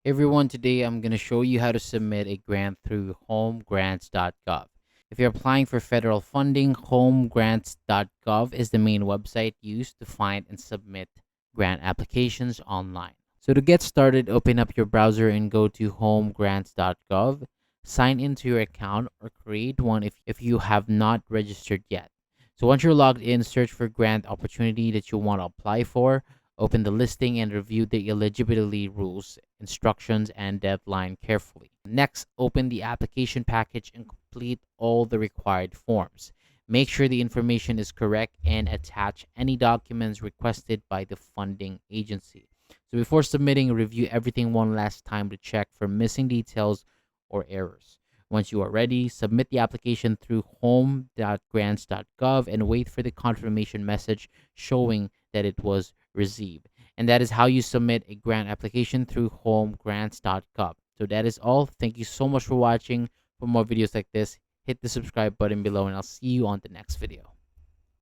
Hey everyone, today I'm going to show you how to submit a grant through Grants.Gov. If you're applying for federal funding, Grants.Gov is the main website used to find and submit grant applications online. So to get started, open up your browser and go to Grants.Gov. Sign into your account or create one if you have not registered yet. So once you're logged in, search for grant opportunity that you want to apply for. Open the listing and review the eligibility rules, instructions, and deadline carefully. Next, open the application package and complete all the required forms. Make sure the information is correct and attach any documents requested by the funding agency. So before submitting, review everything one last time to check for missing details or errors. Once you are ready, submit the application through home.grants.gov and wait for the confirmation message showing that it was received. And that is how you submit a grant application through homegrants.gov. So that is all. Thank you so much for watching. For more videos like this, hit the subscribe button below and I'll see you on the next video.